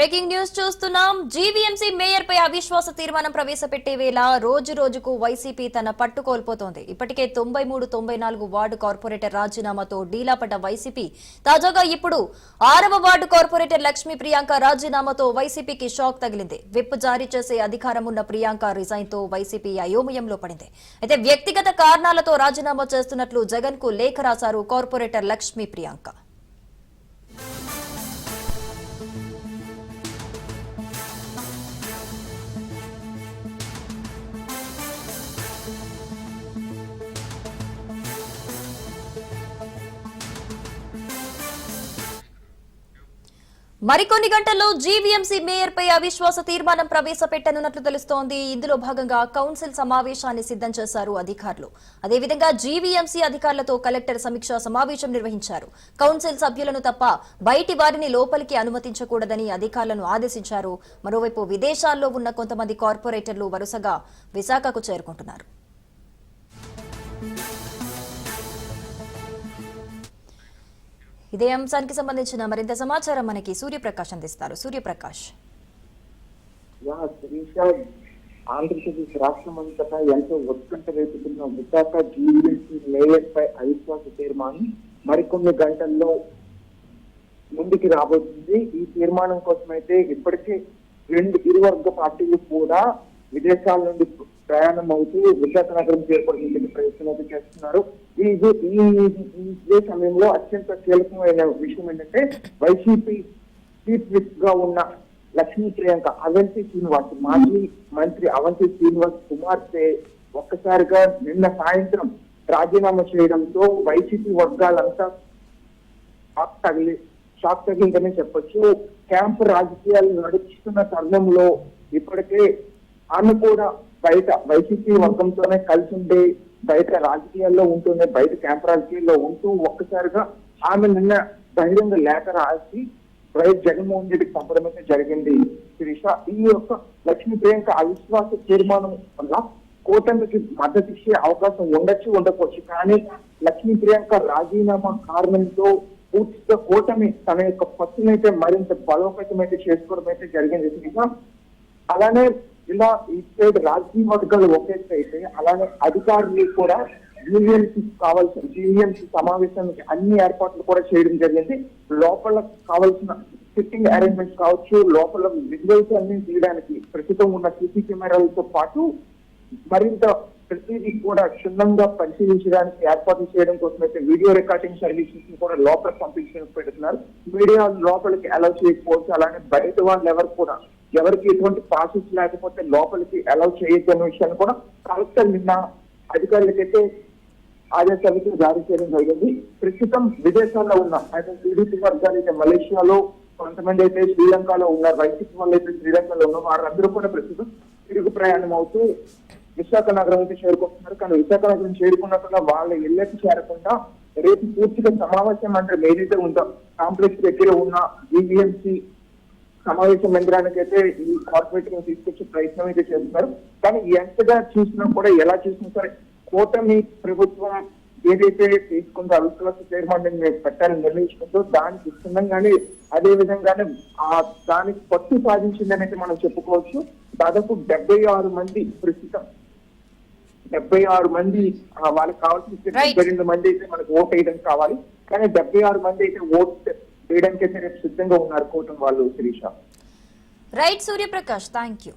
Breaking news చూస్తున్నాం. GVMC mayor పై అవిశ్వాస తీర్మానం ప్రవేశపెట్టే వేళ రోజు రోజుకు వైసీపీ తన పట్టు కోల్పోతోంది. ఇప్పటికే 93, 94 వార్డు కార్పొరేటర్ రాజీనామాతో డీలాపడ్డ వైసీపీ తాజాగా ఇప్పుడు 6వ వార్డు కార్పొరేటర్ లక్ష్మీ ప్రియాంక రాజీనామాతో వైసీపీకి షాక్ తగిలింది. విప్ జారీ చేసే అధికారం ఉన్న ప్రియాంక రిజైన్ తో వైసీపీ అయోమయంలో పడింది. అయితే వ్యక్తిగత కారణాలతో రాజీనామా చేస్తున్నట్లు జగన్ కు లేఖ రాశారు కార్పొరేటర్ లక్ష్మీ ప్రియాంక. మరికొన్ని గంటల్లో జీవీఎంసీ మేయర్ పై అవిశ్వాస తీర్మానం ప్రవేశపెట్టనున్నట్లు తెలుస్తోంది. ఇందులో భాగంగా కౌన్సిల్ సమావేశాన్ని సిద్ధం చేశారు అధికారులు. అదేవిధంగా జీవీఎంసీ అధికారులతో కలెక్టర్ సమీక్షా సమావేశం నిర్వహించారు. కౌన్సిల్ సభ్యులను తప్ప బయటి వారిని లోపలికి అనుమతించకూడదని అధికారులను ఆదేశించారు. మరోవైపు విదేశాల్లో ఉన్న కొంతమంది కార్పొరేటర్లు వరుసగా విశాఖకు చేరుకుంటున్నారు. ఇదే అంశానికి సంబంధించిన మరింత సమాచారం మనకి సూర్యప్రకాష్ అందిస్తారు. సూర్యప్రకాష్, ఆంధ్రప్రదేశ్ రాష్ట్రమంతటా ఎంతో ఉత్కంఠ రేపుతున్న విశాఖ జీవీఎంసీ మేయర్ పై అవిశ్వాస తీర్మానం మరికొన్ని గంటల్లో ముందుకు రాబోతుంది. ఈ తీర్మానం కోసమైతే ఇప్పటికే ఇరు వర్గ పార్టీలు కూడా విదేశాల నుండి ప్రయాణం అవుతూ విశాఖ నగరం చేరుకునే ప్రయత్నం అయితే చేస్తున్నారు. ఇదే సమయంలో అత్యంత కీలకమైన విషయం ఏంటంటే వైసీపీ చీఫ్ విప్ గా ఉన్న లక్ష్మీ ప్రియాంక అవంతి శ్రీనివాస్, మాజీ మంత్రి అవంతి శ్రీనివాస్ కుమార్తె ఒక్కసారిగా నిన్న సాయంత్రం రాజీనామా చేయడంతో వైసీపీ వర్గాలంతా షాక్ తగిలిందనే చెప్పొచ్చు. క్యాంపు రాజకీయాలు నడుస్తున్న తరుణంలో ఇప్పటికే ఆమె కూడా బయట వైసీపీ వర్గంతోనే కలిసి ఉండే బయట రాజకీయాల్లో ఉంటూనే బయట క్యాంప్ రాజకీయాల్లో ఉంటూ ఒక్కసారిగా ఆమె నిన్న బహిరంగ లేఖ రాసి వైఎస్ జగన్మోహన్ రెడ్డికి పంపడం జరిగింది. శిరీష, ఈ యొక్క లక్ష్మీ ప్రియాంక అవిశ్వాస తీర్మానం వల్ల కూటమికి మద్దతు ఇచ్చే అవకాశం ఉండకపోవచ్చు. కానీ లక్ష్మీ ప్రియాంక రాజీనామా కారణంతో పూర్తిగా కూటమి తన యొక్క పట్టునైతే మరింత బలోపేతం అయితే చేసుకోవడం అయితే జరిగింది. శిరీష, అలానే ఇలా ఈ సైడ్ రాజకీయ వర్గాలు ఒకేసైతే అలానే అధికారులు కూడా జీవీఎంసీ సమావేశానికి అన్ని ఏర్పాట్లు కూడా చేయడం జరిగింది. లోపల కావాల్సిన సిట్టింగ్ అరేంజ్మెంట్స్ కావచ్చు, లోపల విజువల్స్ అన్ని తీయడానికి ప్రస్తుతం ఉన్న సీసీ కెమెరాలతో పాటు మరింత ప్రతిదీ కూడా క్షుణ్ణంగా పరిశీలించడానికి ఏర్పాట్లు చేయడం కోసం అయితే వీడియో రికార్డింగ్ సర్వీసెస్ కూడా లోపలికి పంపించడానికి పెడుతున్నారు. మీడియా లోపలికి అలౌ చేయకపోవచ్చు, అలానే బయట వాళ్ళు ఎవరు కూడా ఎవరికి ఎటువంటి ప్రాసెస్ లేకపోతే లోపలికి అలౌ చేయొచ్చు అనే విషయాన్ని కూడా కలెక్టర్ నిన్న అధికారులకైతే ఆదేశాలకి జారీ చేయడం జరిగింది. ప్రస్తుతం విదేశాల్లో ఉన్న అయితే టీడీపీ వర్గాలు అయితే మలేషియాలో, కొంతమంది అయితే శ్రీలంకలో ఉన్నారు. వైసీపీ వాళ్ళు అయితే శ్రీలంకలో ఉన్న వారందరూ కూడా ప్రస్తుతం తిరుగు ప్రయాణం అవుతూ విశాఖ నగరం అయితే చేరుకుంటున్నారు. కానీ విశాఖ నగరం చేరుకున్నట్టుగా వాళ్ళ ఇళ్లకి చేరకుండా రేపు పూర్తిగా సమావేశం మందిరం ఏదైతే ఉందో కాంప్లెక్స్ దగ్గర ఉన్న జీవీఎంసీ సమావేశ మందిరానికి అయితే ఈ కార్పొరేటర్ తీసుకొచ్చే ప్రయత్నం అయితే చేస్తున్నారు. కానీ ఎంతగా చూసినా కూడా ఎలా చూసినా సరే కూటమి ప్రభుత్వం ఏదైతే తీసుకుందో అవిశ్వాస తీర్మానాన్ని పెట్టాలని నిర్ణయించుకుంటూ దానికి ఇస్తుండగానే అదే విధంగానే దానికి పట్టు సాధించిందని అయితే మనం చెప్పుకోవచ్చు. దాదాపు 76 మంది ప్రస్తుతం 76 మంది వాళ్ళకి కావాల్సిన 72 మంది అయితే మనకు ఓట్ వేయడానికి కావాలి. కానీ 76 మంది అయితే ఓట్ వేయడానికి అయితే రేపు సిద్ధంగా ఉన్నారు కూటమి వాళ్ళు. Shirisha, right Suryaprakash, thank you.